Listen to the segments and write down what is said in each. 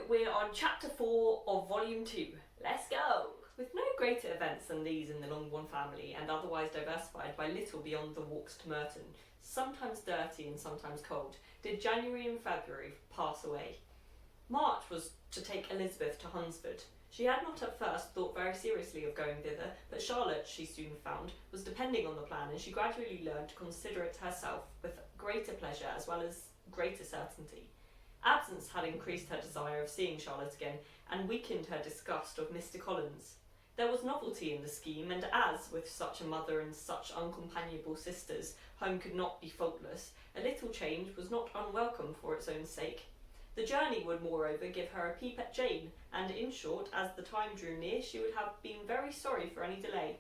we're on chapter 4 of volume 2. Let's go! With no greater events than these in the Longbourn family, and otherwise diversified by little beyond the walks to Merton, sometimes dirty and sometimes cold, did January and February pass away. March was to take Elizabeth to Hunsford. She had not at first thought very seriously of going thither, but Charlotte, she soon found, was depending on the plan, and she gradually learned to consider it herself with greater pleasure as well as greater certainty. Absence had increased her desire of seeing Charlotte again, and weakened her disgust of Mr. Collins. There was novelty in the scheme, and as, with such a mother and such uncompanionable sisters, home could not be faultless, a little change was not unwelcome for its own sake. The journey would moreover give her a peep at Jane, and in short, as the time drew near, she would have been very sorry for any delay.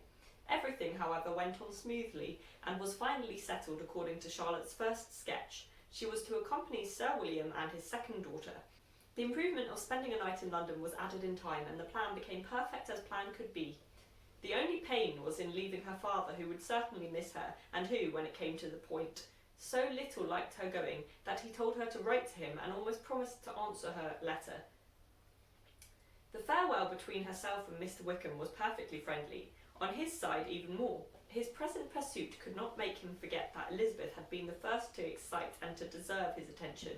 Everything, however, went on smoothly, and was finally settled according to Charlotte's first sketch. She was to accompany Sir William and his second daughter. The improvement of spending a night in London was added in time, and the plan became perfect as plan could be. The only pain was in leaving her father, who would certainly miss her, and who, when it came to the point, so little liked her going that he told her to write to him and almost promised to answer her letter. The farewell between herself and Mr. Wickham was perfectly friendly, on his side even more. His present pursuit could not make him forget that Elizabeth had been the first to excite and to deserve his attention,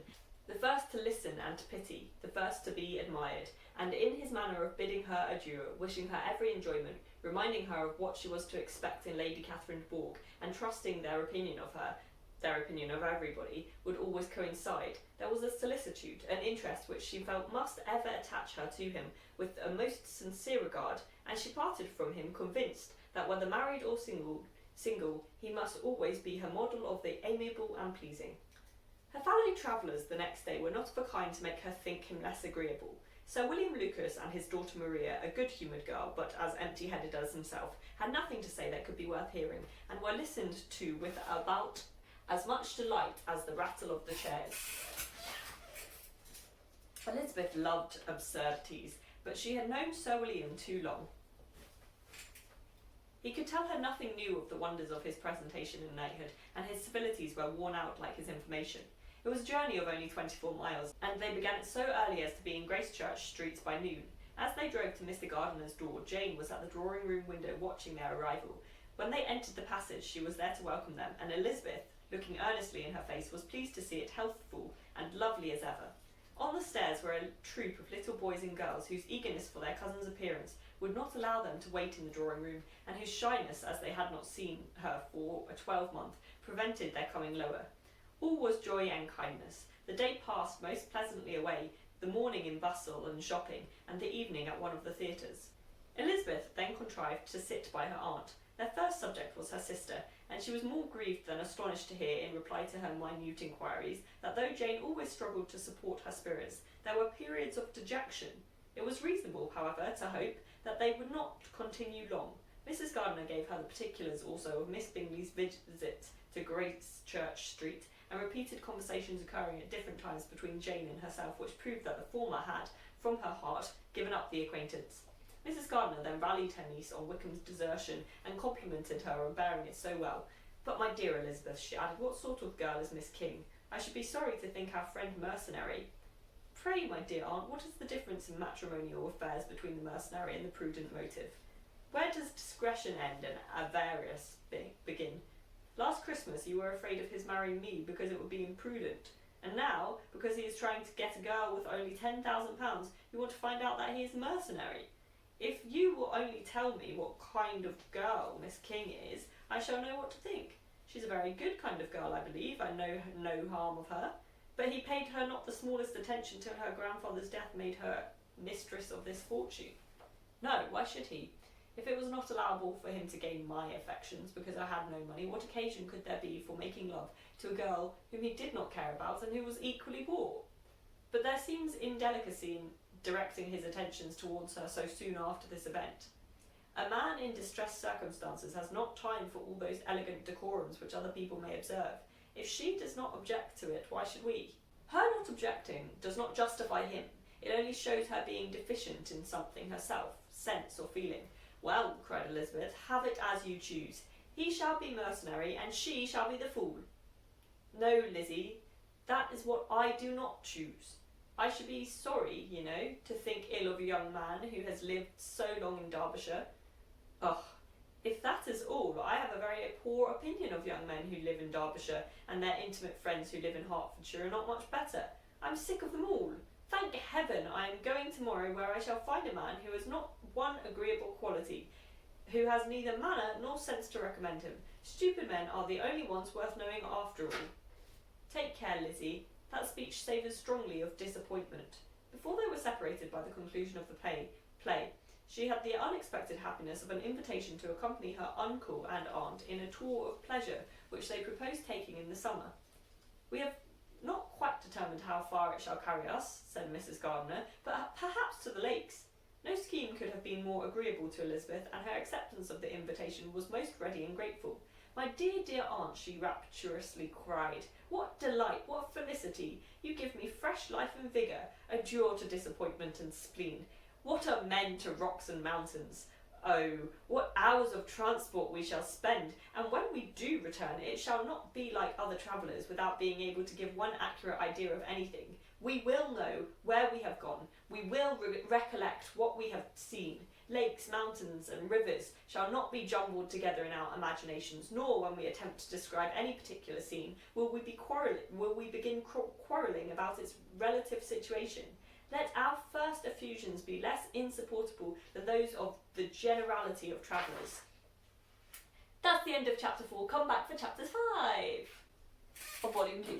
the first to listen and to pity, the first to be admired, and in his manner of bidding her adieu, wishing her every enjoyment, reminding her of what she was to expect in Lady Catherine de Bourgh, and trusting their opinion of her, their opinion of everybody, would always coincide, there was a solicitude, an interest which she felt must ever attach her to him with a most sincere regard, and she parted from him convinced that whether married or single, he must always be her model of the amiable and pleasing. Her fellow travellers the next day were not of a kind to make her think him less agreeable. Sir William Lucas and his daughter Maria, a good-humoured girl, but as empty-headed as himself, had nothing to say that could be worth hearing, and were listened to with about as much delight as the rattle of the chairs. Elizabeth loved absurdities, but she had known Sir William too long. He could tell her nothing new of the wonders of his presentation in knighthood, and his civilities were worn out like his information. It was a journey of only 24 miles, and they began it so early as to be in Gracechurch streets by noon. As they drove to Mr. Gardiner's door, Jane was at the drawing-room window watching their arrival. When they entered the passage, she was there to welcome them, and Elizabeth, looking earnestly in her face, was pleased to see it healthful and lovely as ever. On the stairs were a troop of little boys and girls whose eagerness for their cousin's appearance would not allow them to wait in the drawing-room, and whose shyness, as they had not seen her for a 12-month, prevented their coming lower. All was joy and kindness. The day passed most pleasantly away, the morning in bustle and shopping, and the evening at one of the theatres. Elizabeth then contrived to sit by her aunt. Their first subject was her sister, and she was more grieved than astonished to hear, in reply to her minute inquiries, that though Jane always struggled to support her spirits, there were periods of dejection. It was reasonable, however, to hope that they would not continue long. Mrs. Gardiner gave her the particulars also of Miss Bingley's visit to Gracechurch Street, and repeated conversations occurring at different times between Jane and herself, which proved that the former had, from her heart, given up the acquaintance. Mrs. Gardiner then rallied her niece on Wickham's desertion, and complimented her on bearing it so well. "But, my dear Elizabeth," she added, "what sort of girl is Miss King? I should be sorry to think our friend mercenary." "Pray, my dear aunt, what is the difference in matrimonial affairs between the mercenary and the prudent motive? Where does discretion end and avarice begin? Last Christmas you were afraid of his marrying me because it would be imprudent, and now, because he is trying to get a girl with only £10,000, you want to find out that he is mercenary. If you will only tell me what kind of girl Miss King is, I shall know what to think. She's a very good kind of girl, I believe. I know no harm of her. But he paid her not the smallest attention till her grandfather's death made her mistress of this fortune." "No, why should he? If it was not allowable for him to gain my affections because I had no money, what occasion could there be for making love to a girl whom he did not care about and who was equally poor? But there seems indelicacy in directing his attentions towards her so soon after this event. A man in distressed circumstances has not time for all those elegant decorums which other people may observe. If she does not object to it, why should we? Her not objecting does not justify him. It only shows her being deficient in something herself, sense or feeling." "Well," cried Elizabeth, "have it as you choose. He shall be mercenary, and she shall be the fool." "No, Lizzie, that is what I do not choose. I should be sorry, to think ill of a young man who has lived so long in Derbyshire. Ugh, if that is all, I have a very poor opinion of young men who live in Derbyshire, and their intimate friends who live in Hertfordshire are not much better. I'm sick of them all. Thank heaven I am going tomorrow, where I shall find a man who has not one agreeable quality, who has neither manner nor sense to recommend him. Stupid men are the only ones worth knowing after all. Take care, Lizzie. That speech savours strongly of disappointment. Before they were separated by the conclusion of the play, she had the unexpected happiness of an invitation to accompany her uncle and aunt in a tour of pleasure which they proposed taking in the summer. We have not quite determined how far it shall carry us, said Mrs. Gardiner, but perhaps to the lakes. No scheme could have been more agreeable to Elizabeth, and her acceptance of the invitation was most ready and grateful. My dear, dear aunt, she rapturously cried, what delight, what felicity! You give me fresh life and vigour. Adieu to disappointment and spleen. What are men to rocks and mountains? Oh, what hours of transport we shall spend, and when we do return, it shall not be like other travellers, without being able to give one accurate idea of anything. We will know where we have gone. We will recollect what we have seen. Lakes, mountains, and rivers shall not be jumbled together in our imaginations, nor when we attempt to describe any particular scene will we begin quarrelling about its relative situation. Let our first effusions be less insupportable than those of the generality of travellers. That's the end of chapter 4. Come back for chapter 5 of volume 2.